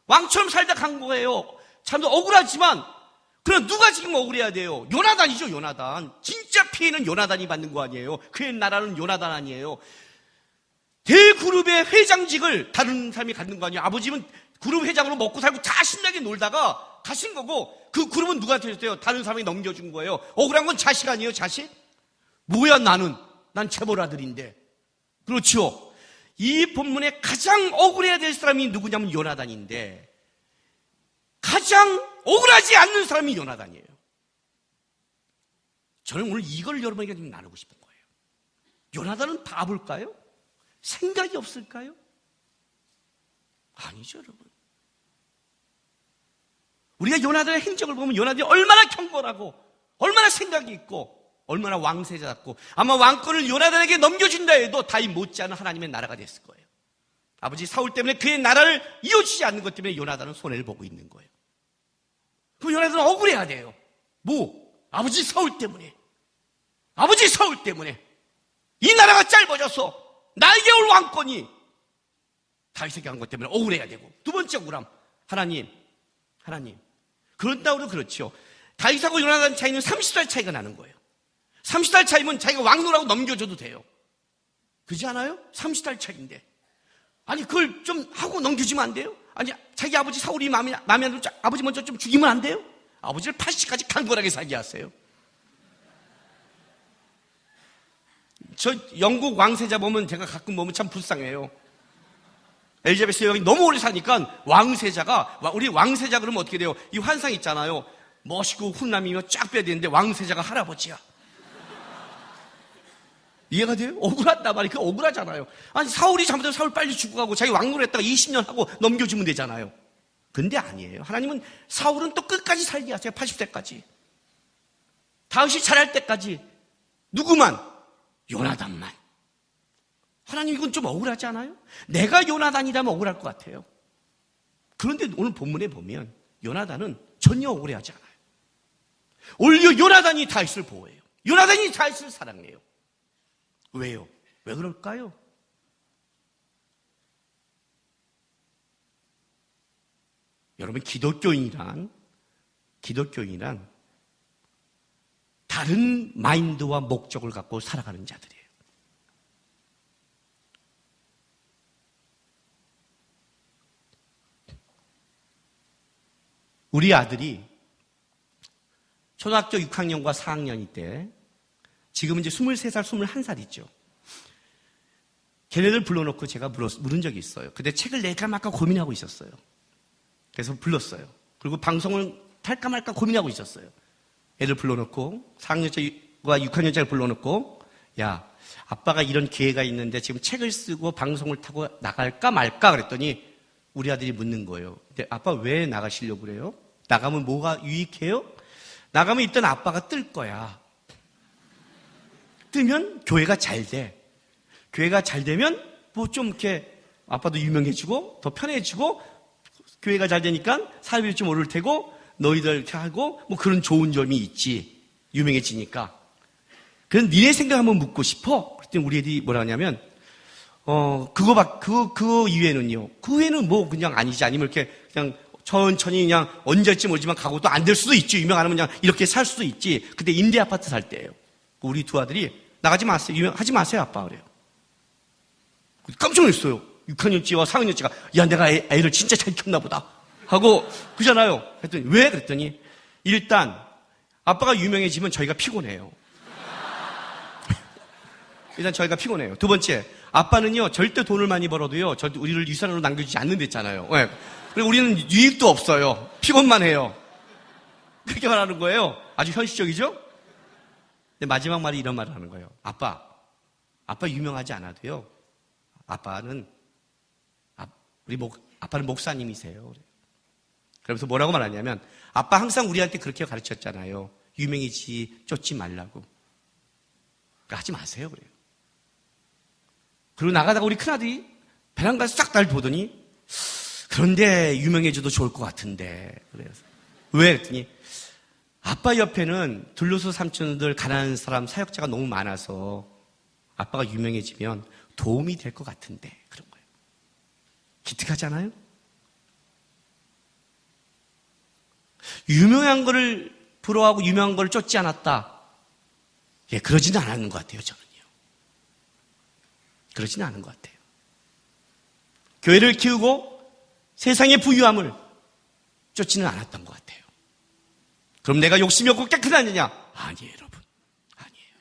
왕처럼 살다 간 거예요. 참 억울하지만 그럼 누가 지금 억울해야 돼요? 요나단이죠. 요나단. 진짜 피해는 요나단이 받는 거 아니에요? 그의 나라는 요나단 아니에요? 대그룹의 회장직을 다른 사람이 갖는 거 아니에요? 아버지는 그룹 회장으로 먹고 살고 다 신나게 놀다가 가신 거고 그 그룹은 누가 되셨어요? 다른 사람이 넘겨준 거예요. 억울한 건 자식 아니에요? 자식? 뭐야 나는? 난 재벌 아들인데. 그렇죠. 이 본문에 가장 억울해야 될 사람이 누구냐면 요나단인데 가장 억울하지 않는 사람이 요나단이에요. 저는 오늘 이걸 여러분에게 좀 나누고 싶은 거예요. 요나단은 바볼까요? 생각이 없을까요? 아니죠, 여러분. 우리가 요나단의 행적을 보면 요나단이 얼마나 경건하고 얼마나 생각이 있고 얼마나 왕세자답고 아마 왕권을 요나단에게 넘겨준다 해도 다윗 못지않은 하나님의 나라가 됐을 거예요. 아버지 사울 때문에 그의 나라를 이어주지 않는 것 때문에 요나단은 손해를 보고 있는 거예요. 그럼 요나단은 억울해야 돼요. 뭐? 아버지 사울 때문에. 아버지 사울 때문에. 이 나라가 짧아져서 나에게 올 왕권이 다윗에게 한 것 때문에 억울해야 되고. 두 번째 억울함. 하나님. 그런다고 해도 그렇죠. 다윗하고 요나단 차이는 30살 차이가 나는 거예요. 30살 차이면 자기가 왕노라고 넘겨줘도 돼요. 그렇지 않아요? 30살 차이인데. 아니 그걸 좀 하고 넘겨주면 안 돼요? 아니 자기 아버지 사울이 마음에 안 들면 아버지 먼저 좀 죽이면 안 돼요? 아버지를 80까지 강건하게 살게 하세요. 저 영국 왕세자 보면 제가 가끔 보면 참 불쌍해요. 엘리자베스 여왕이 너무 오래 사니까 왕세자가 우리 왕세자 그러면 어떻게 돼요? 이 환상 있잖아요. 멋있고 훈남이며 쫙 빼야 되는데 왕세자가 할아버지야. 이해가 돼요? 억울하단 말이에요. 그 억울하잖아요. 아니 사울이 잘못하면 사울 빨리 죽어가고 자기 왕노를 했다가 20년 하고 넘겨주면 되잖아요. 근데 아니에요. 하나님은 사울은 또 끝까지 살게 하세요. 80세까지. 다윗이 잘할 때까지. 누구만? 요나단만. 하나님 이건 좀 억울하지 않아요? 내가 요나단이라면 억울할 것 같아요. 그런데 오늘 본문에 보면 요나단은 전혀 억울해하지 않아요. 오히려 요나단이 다윗을 보호해요. 요나단이 다윗을 사랑해요. 왜요? 왜 그럴까요? 여러분 기독교인이란 다른 마인드와 목적을 갖고 살아가는 자들이에요. 우리 아들이 초등학교 6학년과 4학년일 때 지금은 이제 23살, 21살이죠. 걔네들 불러놓고 제가 물은 적이 있어요. 그때 책을 낼까 말까 고민하고 있었어요. 그래서 불렀어요. 그리고 방송을 탈까 말까 고민하고 있었어요. 애들 불러놓고 4학년짜리와 6학년짜리 불러놓고 야, 아빠가 이런 기회가 있는데 지금 책을 쓰고 방송을 타고 나갈까 말까 그랬더니 우리 아들이 묻는 거예요. 근데 아빠 왜 나가시려고 그래요? 나가면 뭐가 유익해요? 나가면 일단 아빠가 뜰 거야. 뜨면 교회가 잘 돼. 교회가 잘 되면 뭐 좀 이렇게 아빠도 유명해지고 더 편해지고 교회가 잘 되니까 사회비 좀 오를 테고 너희들 이렇게 하고 뭐 그런 좋은 점이 있지. 유명해지니까. 그래서 니네 생각 한번 묻고 싶어. 그랬더니 우리 애들이 뭐라 하냐면 그거 이외에는요. 그 외에는 뭐 그냥 아니지. 아니면 이렇게 그냥 천천히 그냥 언제일지 모르지만 가고 또 안 될 수도 있지. 유명 안 하면 그냥 이렇게 살 수도 있지. 그때 임대 아파트 살 때예요. 우리 두 아들이 나가지 마세요. 유명하지 마세요. 아빠 그래요. 깜짝 놀랐어요. 6학년째와 4학년째가 야 내가 애를 진짜 잘 키웠나 보다 하고 그잖아요. 그랬더니 왜? 그랬더니 일단 아빠가 유명해지면 저희가 피곤해요. 일단 저희가 피곤해요. 두 번째 아빠는요 절대 돈을 많이 벌어도요 절대 우리를 유산으로 남겨주지 않는다 했잖아요. 네. 그리고 우리는 유익도 없어요. 피곤만 해요. 그렇게 말하는 거예요. 아주 현실적이죠? 근데 마지막 말이 이런 말을 하는 거예요. 아빠 유명하지 않아도요. 아빠는 목사님이세요. 그러면서 뭐라고 말하냐면 아빠 항상 우리한테 그렇게 가르쳤잖아요. 유명해지 쫓지 말라고. 하지 마세요. 그래요. 그리고 나가다가 우리 큰아들이 베란다에서 싹 날 보더니 그런데 유명해져도 좋을 것 같은데 그래서 왜? 그랬더니 아빠 옆에는 둘러서 삼촌들 가난한 사람 사역자가 너무 많아서 아빠가 유명해지면 도움이 될 것 같은데 그런 거예요. 기특하잖아요? 유명한 거를 부러워하고 유명한 거를 쫓지 않았다. 예, 그러지는 않았는 것 같아요, 저는요. 그러지는 않은 것 같아요. 교회를 키우고 세상의 부유함을 쫓지는 않았던 것 같아요. 그럼 내가 욕심이 없고 깨끗하느냐? 아니에요, 여러분. 아니에요.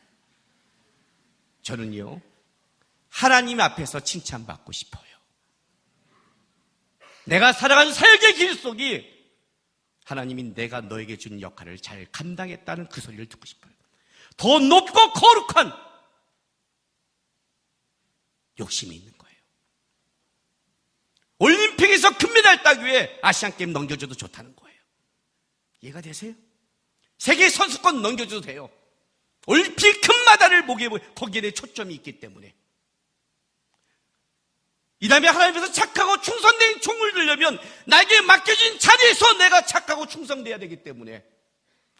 저는요, 하나님 앞에서 칭찬받고 싶어요. 내가 살아간 사역의 길 속이 하나님이 내가 너에게 준 역할을 잘 감당했다는 그 소리를 듣고 싶어요. 더 높고 거룩한 욕심이 있는 거예요. 올림픽에서 금메달 따기 위해 아시안게임 넘겨줘도 좋다는 거예요. 이해가 되세요? 세계 선수권 넘겨줘도 돼요. 올림픽 금메달을 목에 거기에 대해 초점이 있기 때문에. 이 다음에 하나님께서 착하고 충성된 종을 들려면 나에게 맡겨진 자리에서 내가 착하고 충성돼야 되기 때문에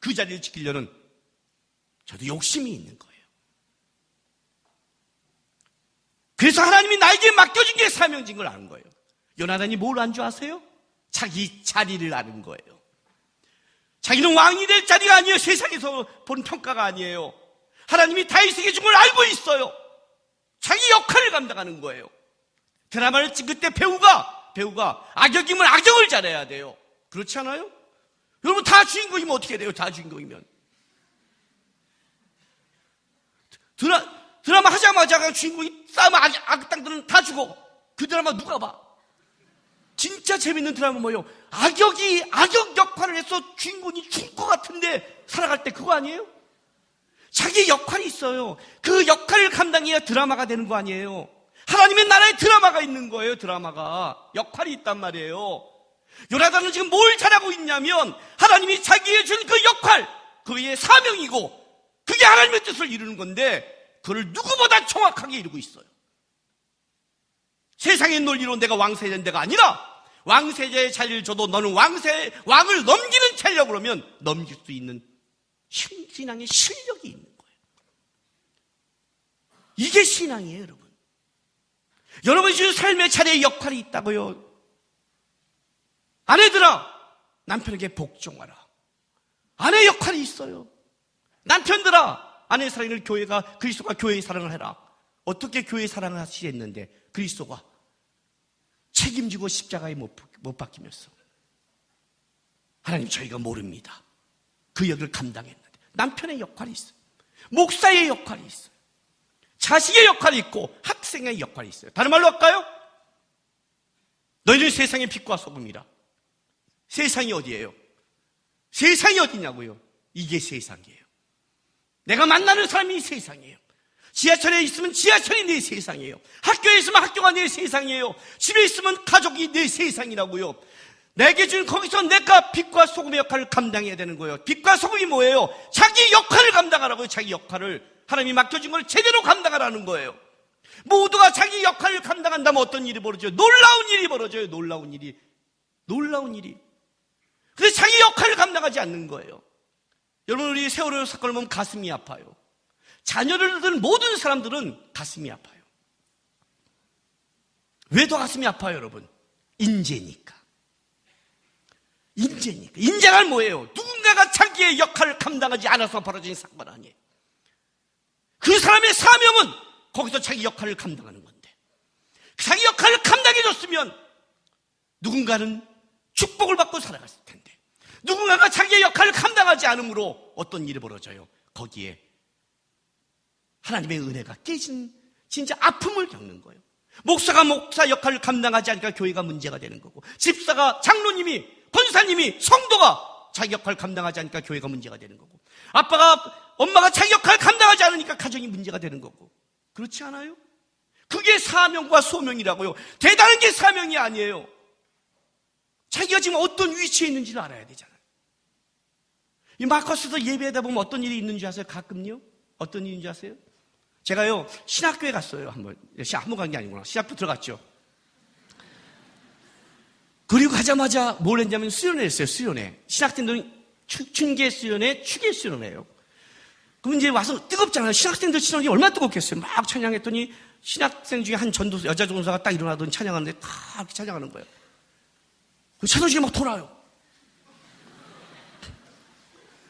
그 자리를 지키려는 저도 욕심이 있는 거예요. 그래서 하나님이 나에게 맡겨진 게 사명진 걸 아는 거예요. 요나단이 뭘 안 줄 아세요? 자기 자리를 아는 거예요. 자기는 왕이 될 자리가 아니에요. 세상에서 본 평가가 아니에요. 하나님이 다윗에게 준 걸 알고 있어요. 자기 역할을 감당하는 거예요. 드라마를 찍을 때 배우가 악역이면 악역을 잘해야 돼요. 그렇지 않아요? 여러분 다 주인공이면 어떻게 돼요? 다 주인공이면. 드라마 하자마자 주인공이 싸우면 악당들은 다 죽어. 그 드라마 누가 봐? 진짜 재밌는 드라마 뭐예요? 악역 역할을 해서 주인공이 죽을 것 같은데 살아갈 때 그거 아니에요? 자기 역할이 있어요. 그 역할을 감당해야 드라마가 되는 거 아니에요? 하나님의 나라에 드라마가 있는 거예요. 드라마가 역할이 있단 말이에요. 요나단은 지금 뭘 잘하고 있냐면 하나님이 자기에게 준 그 역할, 그의 사명이고 그게 하나님의 뜻을 이루는 건데 그걸 누구보다 정확하게 이루고 있어요. 세상의 논리로 내가 왕세자인 데가 아니라 왕세자의 자리를 줘도 너는 왕을 넘기는 자리라고 그러면 넘길 수 있는 신앙의 실력이 있는 거예요. 이게 신앙이에요, 여러분. 여러분이 지금 삶의 차례에 역할이 있다고요. 아내들아, 남편에게 복종하라. 아내 역할이 있어요. 남편들아, 아내의 사랑을 그리스도가 교회의 사랑을 해라. 어떻게 교회의 사랑을 하시겠는데 그리스도가 책임지고 십자가에 못 박히면서 하나님 저희가 모릅니다. 그 역을 감당했는데 남편의 역할이 있어요. 목사의 역할이 있어요. 자식의 역할이 있고 학생의 역할이 있어요. 다른 말로 할까요? 너희는 세상의 빛과 소금이라. 세상이 어디예요? 세상이 어디냐고요? 이게 세상이에요. 내가 만나는 사람이 세상이에요. 지하철에 있으면 지하철이 내 세상이에요. 학교에 있으면 학교가 내 세상이에요. 집에 있으면 가족이 내 세상이라고요. 내게 준 거기서 내가 빛과 소금의 역할을 감당해야 되는 거예요. 빛과 소금이 뭐예요? 자기 역할을 감당하라고요. 자기 역할을. 하나님이 맡겨준 걸 제대로 감당하라는 거예요. 모두가 자기 역할을 감당한다면 어떤 일이 벌어져요? 놀라운 일이 벌어져요. 놀라운 일이. 근데 자기 역할을 감당하지 않는 거예요. 여러분, 우리 세월호 사건을 보면 가슴이 아파요. 자녀를 둔 모든 사람들은 가슴이 아파요. 왜 더 가슴이 아파요, 여러분? 인재니까. 인재가 뭐예요? 누군가가 자기의 역할을 감당하지 않아서 벌어진 사건 아니에요. 그 사람의 사명은 거기서 자기 역할을 감당하는 건데, 자기 역할을 감당해줬으면 누군가는 축복을 받고 살아갔을 텐데, 누군가가 자기의 역할을 감당하지 않으므로 어떤 일이 벌어져요? 거기에 하나님의 은혜가 깨진 진짜 아픔을 겪는 거예요. 목사가 목사 역할을 감당하지 않으니까 교회가 문제가 되는 거고, 집사가, 장로님이, 권사님이, 성도가 자기 역할을 감당하지 않으니까 교회가 문제가 되는 거고, 엄마가 자기 역할을 감당하지 않으니까 가정이 문제가 되는 거고. 그렇지 않아요? 그게 사명과 소명이라고요. 대단한 게 사명이 아니에요. 자기가 지금 어떤 위치에 있는지를 알아야 되잖아요. 이 마커스도 예배하다 보면 어떤 일이 있는지 아세요? 가끔요? 어떤 일인지 아세요? 제가요, 신학교에 갔어요, 한번 간 게 아니구나. 신학교 들어갔죠. 그리고 가자마자 뭘 했냐면 수련회 했어요. 수련회. 신학생들은 춘계 수련회, 추계 수련회예요. 그럼 이제 와서 뜨겁잖아요. 신학생들 신앙이 얼마나 뜨겁겠어요. 막 찬양했더니 신학생 중에 한 전도사, 여자 전도사가 딱 일어나더니 찬양하는데 다 이렇게 찬양하는 거예요. 찬양식이 막 돌아요.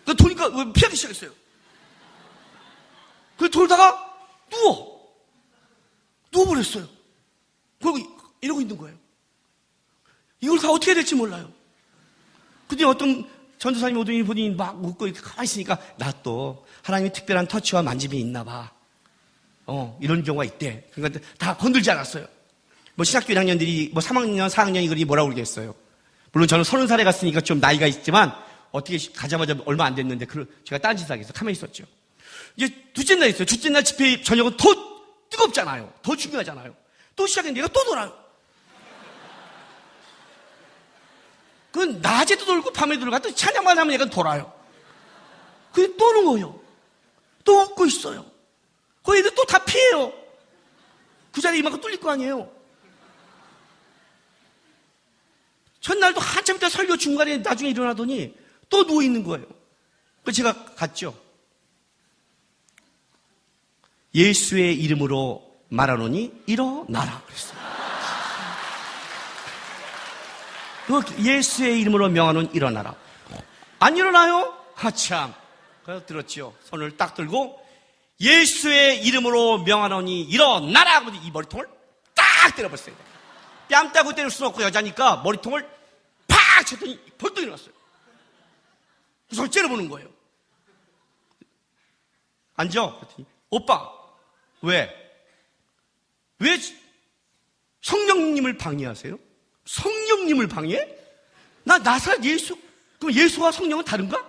그 도니까 피하기 시작했어요. 그 돌다가 누워버렸어요. 그리고 이러고 있는 거예요. 이걸 다 어떻게 해야 될지 몰라요. 근데 어떤 전도사님 오더니 본인이 막 웃고 이렇게 가만히 있으니까 나 또 하나님의 특별한 터치와 만짐이 있나 봐. 이런 경우가 있대. 그러니까 다 건들지 않았어요. 뭐 신학교 1학년들이 뭐 3학년, 4학년이 그러니 뭐라고 그러겠어요. 물론 저는 30살에 갔으니까 좀 나이가 있지만 어떻게 가자마자 얼마 안 됐는데 제가 딴짓 하겠어. 가만히 있었죠. 이제 둘째 날 있어요. 둘째 날 집회 저녁은 더 뜨겁잖아요. 더 중요하잖아요. 또 시작했는데 얘가 또 돌아요. 그건 낮에도 돌고 밤에도 돌고 또 찬양만 하면 얘가 돌아요. 그게 또 오는 거예요. 또 웃고 있어요. 그 애들 또 다 피해요. 그 자리에 이만큼 뚫릴 거 아니에요. 전날도 한참 있다 설교 중간에 나중에 일어나더니 또 누워있는 거예요. 그래서 제가 갔죠. 예수의 이름으로 말하노니 일어나라 그랬어요. 예수의 이름으로 명하노니 일어나라. 안 일어나요? 참. 그래서 들었죠. 손을 딱 들고 예수의 이름으로 명하노니 일어나라. 그러더니 이 머리통을 딱 때려버렸어요. 뺨 따고 때릴 수는 없고 여자니까 머리통을 팍 쳤더니 벌떡 일어났어요. 그래서 째려보는 거예요. 앉아. 그랬더니 오빠 왜 성령님을 방해하세요? 성령님을 방해해? 나 나사렛 예수? 그럼 예수와 성령은 다른가?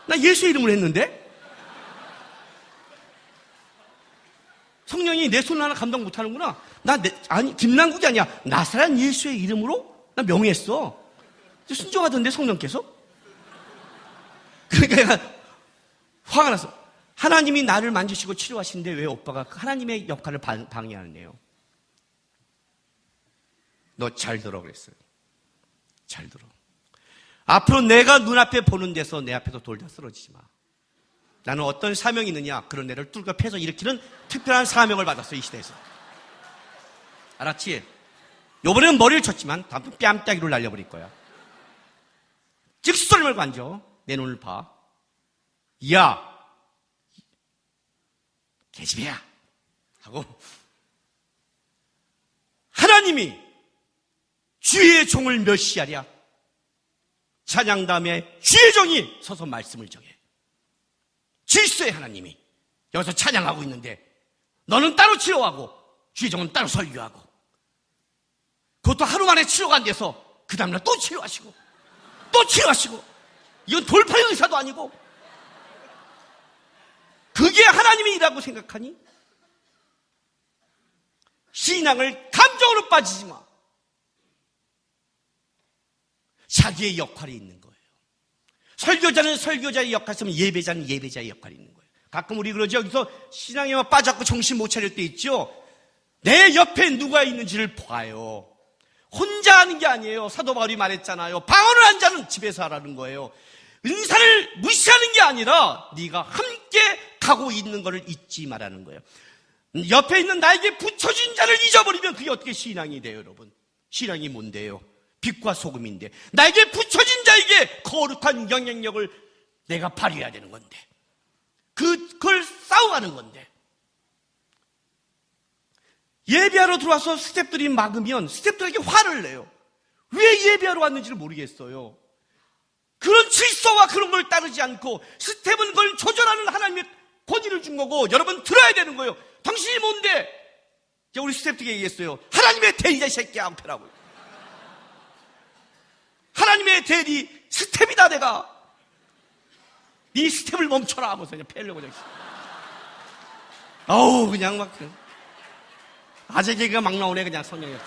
나 예수의 이름을 했는데? 성령이 내 손 하나 감당 못하는구나. 아니 김남국이 아니야. 나사렛 예수의 이름으로 나 명했어. 순종하던데 성령께서? 그러니까 내가 화가 났어. 하나님이 나를 만지시고 치료하시는데 왜 오빠가 하나님의 역할을 방해하느냐요. 너 잘 들어 그랬어요. 잘 들어. 앞으로 내가 눈앞에 보는 데서 내 앞에서 돌다 쓰러지지 마. 나는 어떤 사명이 있느냐. 그런 애를 뚫고 패서 일으키는 특별한 사명을 받았어. 이 시대에서. 알았지? 요번에는 머리를 쳤지만 다음부터 뺨따기로 날려버릴 거야. 즉소리 말고 앉아. 내 눈을 봐. 야 계집애야 하고 하나님이 주의 종을 멸시하랴. 찬양 다음에 주의 종이 서서 말씀을 정해. 질서의 하나님이 여기서 찬양하고 있는데 너는 따로 치료하고 주의 종은 따로 설교하고 그것도 하루 만에 치료가 안 돼서 그 다음날 또 치료하시고 또 치료하시고 이건 돌파 의사도 아니고 그게 하나님의 일이라고 생각하니 신앙을 감정으로 빠지지 마. 자기의 역할이 있는 거예요. 설교자는 설교자의 역할이 있으면 예배자는 예배자의 역할이 있는 거예요. 가끔 우리 그러죠. 여기서 신앙에만 빠졌고 정신 못 차릴 때 있죠. 내 옆에 누가 있는지를 봐요. 혼자 하는 게 아니에요. 사도 바울이 말했잖아요. 방언을 한 자는 집에서 하라는 거예요. 은사를 무시하는 게 아니라 네가 함께 가고 있는 것을 잊지 말라는 거예요. 옆에 있는 나에게 붙여진 자를 잊어버리면 그게 어떻게 신앙이 돼요, 여러분? 신앙이 뭔데요? 빛과 소금인데 나에게 붙여진 자에게 거룩한 영향력을 내가 발휘해야 되는 건데 그걸 싸워가는 건데 예배하러 들어와서 스태프들이 막으면 스태프들에게 화를 내요. 왜 예배하러 왔는지를 모르겠어요. 그런 질서와 그런 걸 따르지 않고 스텝은 그걸 조절하는 하나님의 권위를 준 거고 여러분 들어야 되는 거예요. 당신이 뭔데? 제가 우리 스태프들에게 얘기했어요. 하나님의 대리자 이 새끼야 앙패라고요. 하나님의 대리 스텝이다 내가. 네 스텝을 멈춰라 하면서 그냥 패려고 그냥. 어우 그냥 막 아재 개그가 막 나오네 그냥 성령이었어.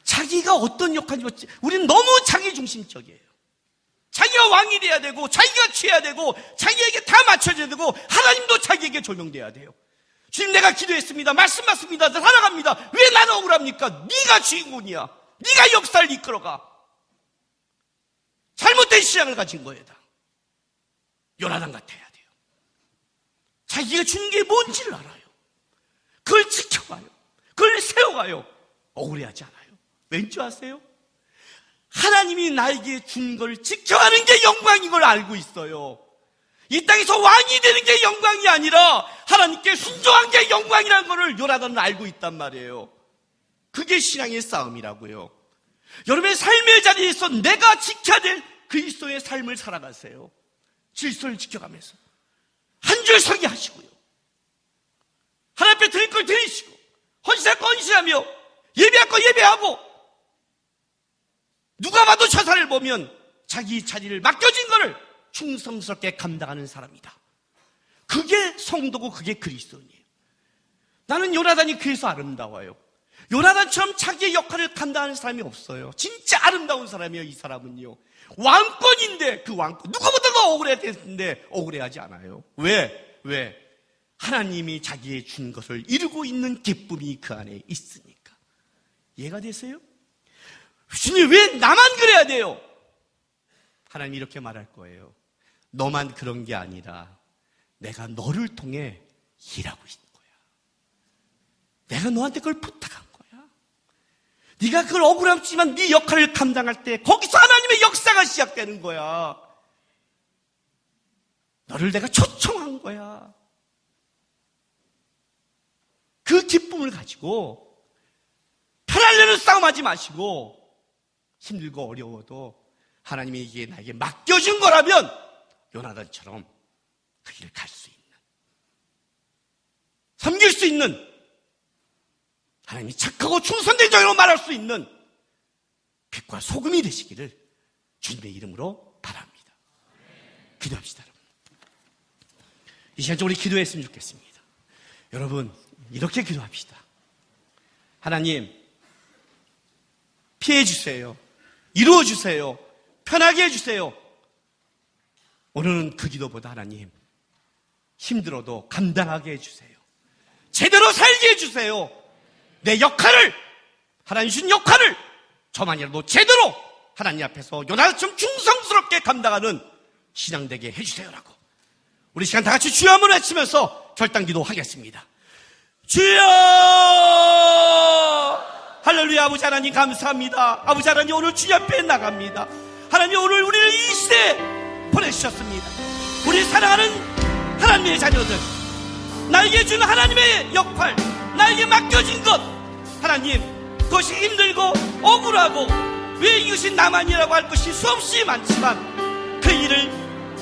자기가 어떤 역할인지 우리는 너무 자기중심적이에요. 자기가 왕이 돼야 되고 자기가 취해야 되고 자기에게 다 맞춰져야 되고 하나님도 자기에게 조명돼야 돼요. 주님, 내가 기도했습니다. 말씀 맞습니다. 살아갑니다. 왜 나는 억울합니까? 네가 주인공이야. 네가 역사를 이끌어가. 잘못된 신앙을 가진 거예요. 요나단 같아야 돼요. 자기가 주는 게 뭔지를 알아요. 그걸 지켜가요. 그걸 세워가요. 억울해하지 않아요. 왠지 아세요? 하나님이 나에게 준 걸 지켜가는 게 영광인 걸 알고 있어요. 이 땅에서 왕이 되는 게 영광이 아니라 하나님께 순종한 게 영광이라는 걸 요나단은 알고 있단 말이에요. 그게 신앙의 싸움이라고요. 여러분의 삶의 자리에서 내가 지켜야 될 그리스도의 삶을 살아가세요. 질서를 지켜가면서 한 줄 서게 하시고요. 하나님 앞에 드릴 걸 드리시고, 헌신할 거 헌신하며, 예배할 거 예배하고, 누가 봐도 저 사람을 보면 자기 자리를 맡겨진 거를 충성스럽게 감당하는 사람이다. 그게 성도고 그게 그리스도인이에요. 나는 요나단이 그래서 아름다워요. 요나단처럼 자기의 역할을 감당하는 사람이 없어요. 진짜 아름다운 사람이에요. 이 사람은요. 왕권인데 그 왕권 누구보다 더 억울해야 되는데 억울해하지 않아요. 왜? 하나님이 자기의 준 것을 이루고 있는 기쁨이 그 안에 있으니까. 이해가 되세요? 주님, 왜 나만 그래야 돼요? 하나님이 이렇게 말할 거예요. 너만 그런 게 아니라 내가 너를 통해 일하고 있는 거야. 내가 너한테 그걸 부탁한 거야. 네가 그걸 억울하지만 네 역할을 감당할 때 거기서 하나님의 역사가 시작되는 거야. 너를 내가 초청한 거야. 그 기쁨을 가지고 편하려는 싸움하지 마시고, 힘들고 어려워도 하나님이 이게 나에게 맡겨준 거라면 요나단처럼 그 길을 갈 수 있는, 섬길 수 있는, 하나님이 착하고 충성된 자로 말할 수 있는 빛과 소금이 되시기를 주님의 이름으로 바랍니다. 기도합시다. 여러분, 이 시간 좀 우리 기도했으면 좋겠습니다. 여러분, 이렇게 기도합시다. 하나님, 피해 주세요. 이루어 주세요. 편하게 해주세요. 오늘은 그 기도보다 하나님, 힘들어도 감당하게 해주세요. 제대로 살게 해주세요. 내 역할을, 하나님 주신 역할을 저만이라도 제대로 하나님 앞에서 요나단처럼 충성스럽게 감당하는 신앙 되게 해주세요라고 우리 시간 다 같이 주여 한번 외치면서 결단 기도하겠습니다. 주여! 할렐루야. 아버지 하나님 감사합니다. 아버지 하나님, 오늘 주님 앞에 나갑니다. 하나님, 오늘 우리를 이 시대에 보내주셨습니다. 우리 사랑하는 하나님의 자녀들, 나에게 준 하나님의 역할, 나에게 맡겨진 것, 하나님, 그것이 힘들고 억울하고 왜 이것이 나만이라고 할 것이 수없이 많지만 그 일을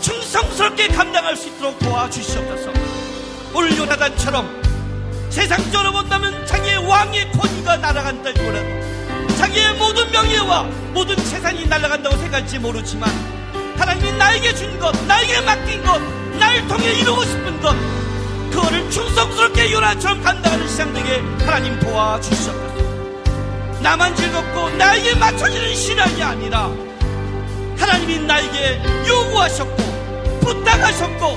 충성스럽게 감당할 수 있도록 도와주시옵소서. 오늘 요나단처럼 세상적으로 본다면 자기의 왕의 권위가 날아간다 할지라도, 자기의 모든 명예와 모든 재산이 날아간다고 생각할지 모르지만 하나님이 나에게 준 것, 나에게 맡긴 것, 나를 통해 이루고 싶은 것, 그거를 충성스럽게 요나처럼 감당하는 시간 되게 하나님 도와주시옵소서. 나만 즐겁고 나에게 맞춰지는 신앙이 아니라 하나님이 나에게 요구하셨고 부탁하셨고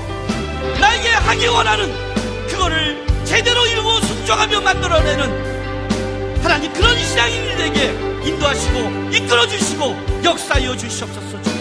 나에게 하기 원하는 그거를 제대로 이루고 순종하며 만들어내는 하나님, 그런 신앙인들에게 인도하시고 이끌어주시고 역사하여 주시옵소서.